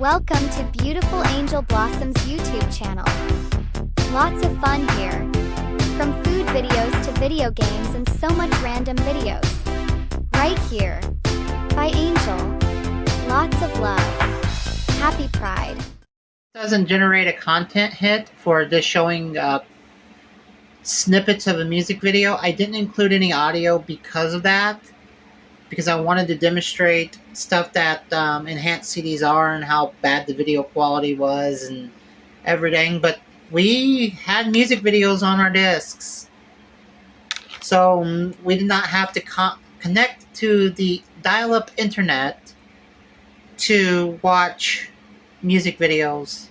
Welcome to Beautiful Angel Blossom's YouTube channel. Lots of fun here. From food videos to video games and so much random videos. Right here. By Angel. Lots of love. Happy Pride. Doesn't generate a content hit for this showing snippets of a music video. I didn't include any audio because of that, because I wanted to demonstrate stuff that enhanced CDs are and how bad the video quality was and everything. But we had music videos on our discs, so we did not have to connect to the dial-up internet to watch music videos,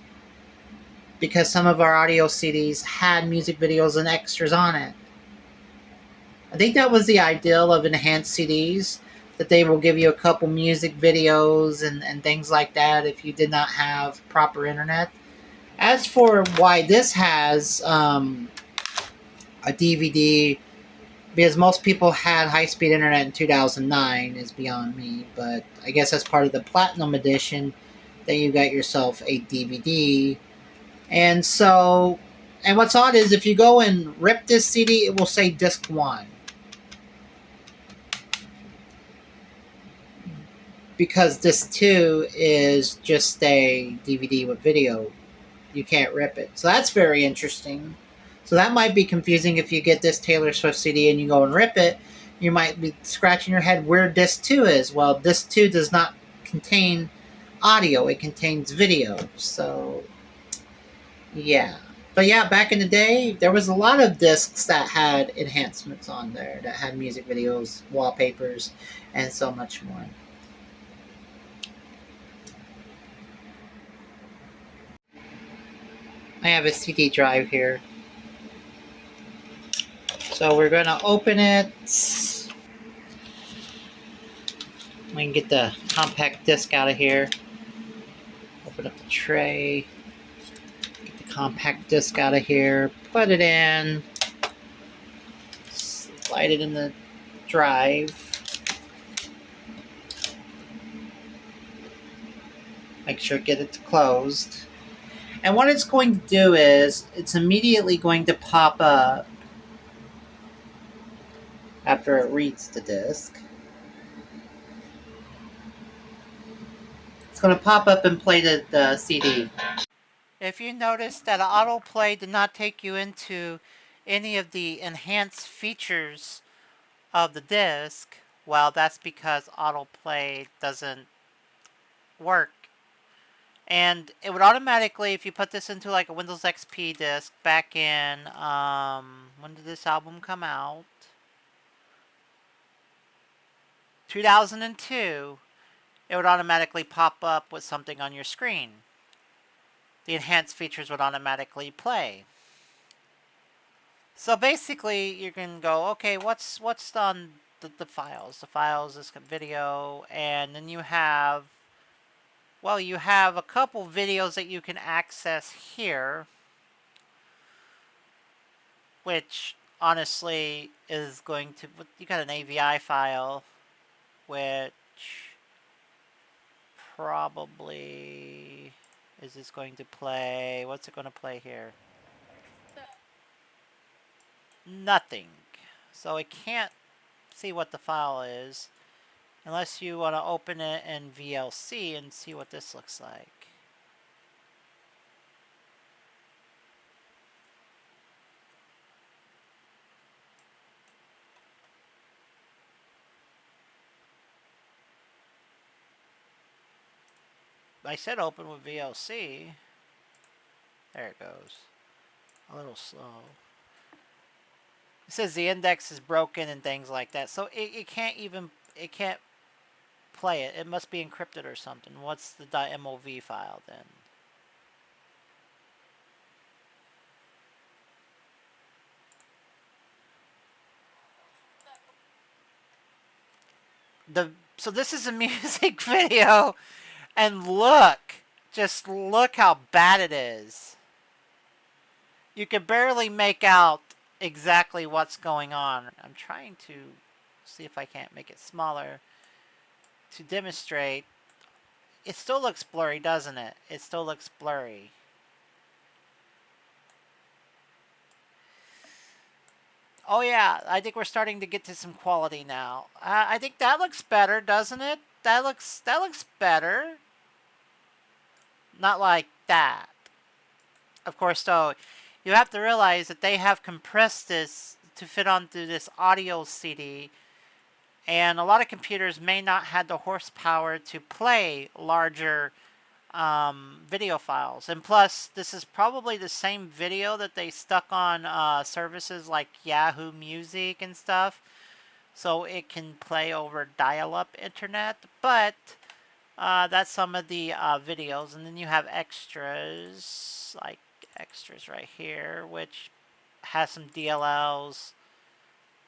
because some of our audio CDs had music videos and extras on it. I think that was the ideal of enhanced CDs, that they will give you a couple music videos and things like that if you did not have proper internet. As for why this has a DVD, because most people had high-speed internet in 2009 is beyond me, but I guess that's part of the Platinum Edition that you got yourself a DVD. And so, and what's odd is if you go and rip this CD, it will say disc 1. Because disc 2 is just a DVD with video. You can't rip it. So that's very interesting. So that might be confusing if you get this Taylor Swift CD and you go and rip it. You might be scratching your head where disc 2 is. Well, disc 2 does not contain audio. It contains video. So, yeah. But yeah, back in the day, there was a lot of discs that had enhancements on there, that had music videos, wallpapers, and so much more. I have a CD drive here. So we're going to open it. We can get the compact disc out of here. Open up the tray. Get the compact disc out of here. Put it in. Slide it in the drive. Make sure to get it closed. And what it's going to do is, it's immediately going to pop up after it reads the disc. It's going to pop up and play the CD. If you notice that autoplay did not take you into any of the enhanced features of the disc, well, that's because autoplay doesn't work. And it would automatically, if you put this into like a Windows XP disk back in, when did this album come out? 2002, it would automatically pop up with something on your screen. The enhanced features would automatically play. So basically, you can go, okay, what's on the files? The files, this video, and then you have, well, you have a couple videos that you can access here, which honestly is going to, you got an AVI file, which probably, is this going to play, what's it going to play here? Nothing. So it can't see what the file is, unless you want to open it in VLC and see what this looks like. I said open with VLC. There it goes. A little slow. It says the index is broken and things like that. So it can't even, it can't play it. It must be encrypted or something. What's the .mov file then? So this is a music video, and look, just look how bad it is. You can barely make out exactly what's going on. I'm trying to see if I can't make it smaller to demonstrate it still looks blurry, doesn't it? It still looks blurry. Oh yeah, I think we're starting to get to some quality now. I think that looks better, doesn't it? That looks better. Not like that. Of course, though, you have to realize that they have compressed this to fit onto this audio CD, and a lot of computers may not have the horsepower to play larger video files. And plus, this is probably the same video that they stuck on services like Yahoo Music and stuff, so it can play over dial-up internet. But that's some of the videos, and then you have extras, like extras right here, which has some DLLs,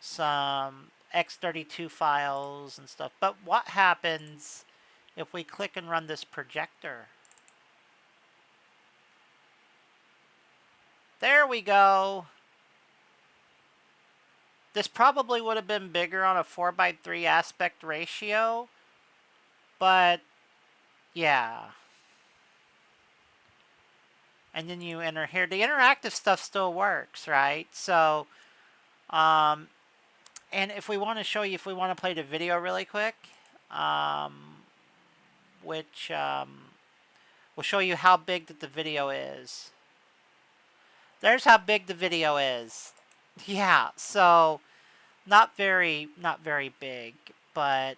some X32 files and stuff. But what happens if we click and run this projector? There we go. This probably would have been bigger on a 4:3 aspect ratio, but yeah. And then you enter here. The interactive stuff still works, right? So, and if we want to show you, if we want to play the video really quick, which will show you how big that the video is. There's how big the video is. Yeah, so not very big, but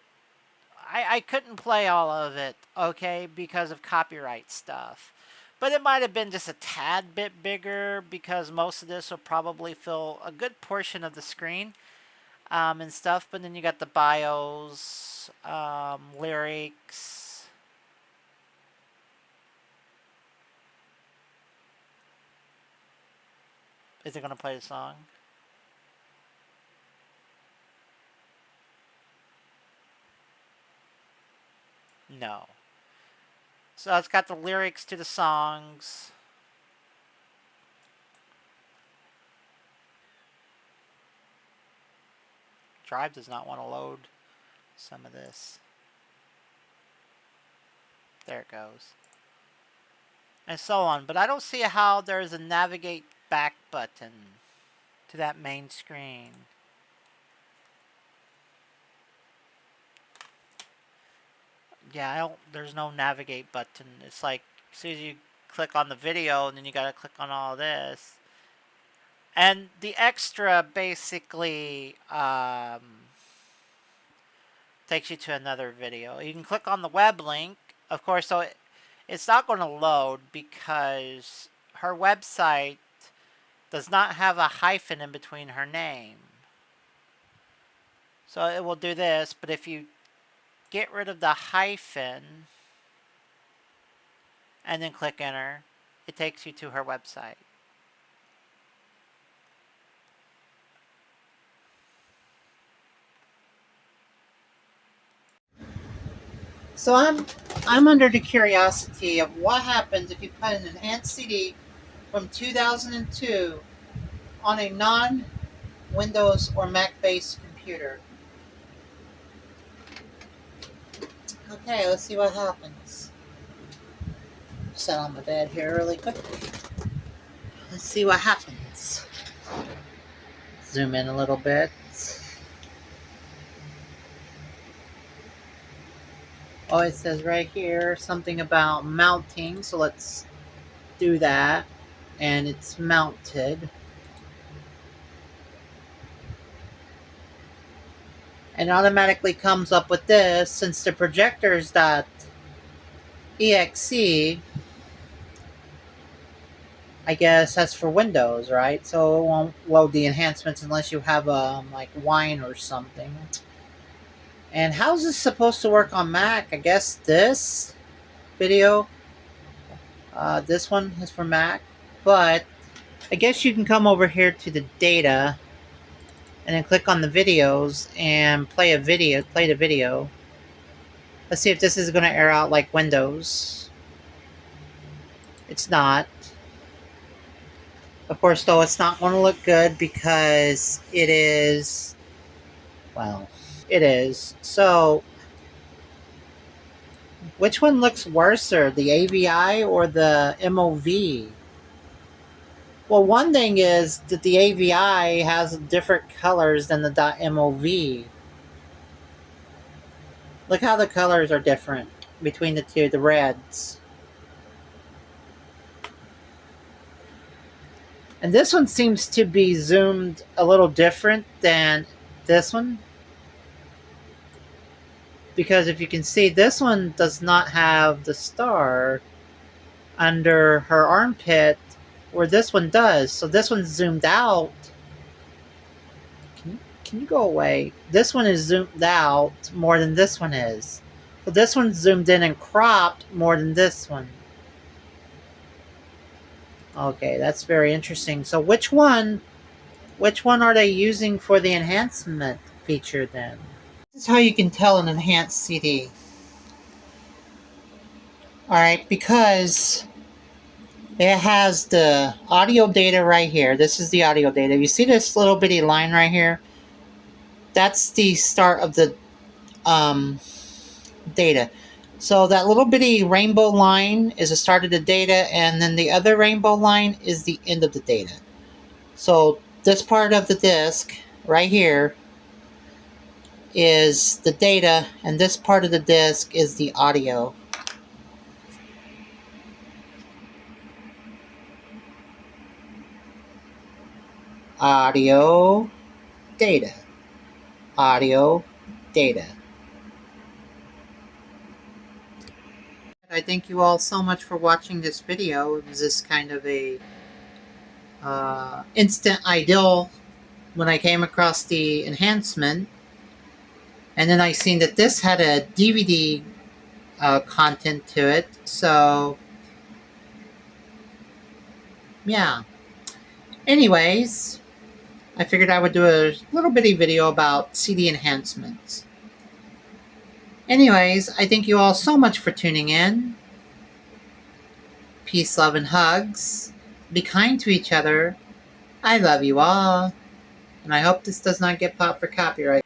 I couldn't play all of it, okay, because of copyright stuff. But it might have been just a tad bit bigger because most of this will probably fill a good portion of the screen and stuff. But then you got the bios, lyrics. Is it going to play the song? No. So it's got the lyrics to the songs. Drive does not want to load some of this. There it goes. And so on. But I don't see how there's a navigate back button to that main screen. Yeah, there's no navigate button. It's like as soon as you click on the video, and then you gotta click on all this. And the extra basically takes you to another video. You can click on the web link, of course, so it's not going to load because her website does not have a hyphen in between her name. So it will do this, but if you get rid of the hyphen and then click enter, it takes you to her website. So I'm under the curiosity of what happens if you put an enhanced CD from 2002 on a non-Windows or Mac-based computer. Okay, let's see what happens. Sit on the bed here really quick. Let's see what happens. Zoom in a little bit. Oh, it says right here something about mounting, so let's do that. And it's mounted. And it automatically comes up with this. Since the projector's .exe, I guess that's for Windows, right? So it won't load the enhancements unless you have like Wine or something. And how's this supposed to work on Mac? I guess this video, this one is for Mac, but I guess you can come over here to the data and then click on the videos and play the video. Let's see if this is going to air out like Windows. It's not. Of course, though, it's not going to look good because it is, well, it is. So Which one looks worse, the AVI or the MOV? Well, one thing is that the AVI has different colors than the .mov. Look how the colors are different between the two, the reds. And this one seems to be zoomed a little different than this one. Because if you can see, this one does not have the star under her armpit, where this one does. So this one's zoomed out. Can you go away? This one is zoomed out more than this one is. So this one's zoomed in and cropped more than this one. Okay, that's very interesting. So which one are they using for the enhancement feature then? This is how you can tell an enhanced CD. Alright, because it has the audio data right here. This is the audio data. You see this little bitty line right here? That's the start of the data. So that little bitty rainbow line is the start of the data, and then the other rainbow line is the end of the data. So this part of the disk right here is the data, and this part of the disk is the audio. Audio, data. Audio, data. I thank you all so much for watching this video. It was just kind of a instant ideal when I came across the enhancement, and then I seen that this had a DVD content to it. So yeah. Anyways, I figured I would do a little bitty video about CD enhancements. Anyways, I thank you all so much for tuning in. Peace, love, and hugs. Be kind to each other. I love you all. And I hope this does not get popped for copyright.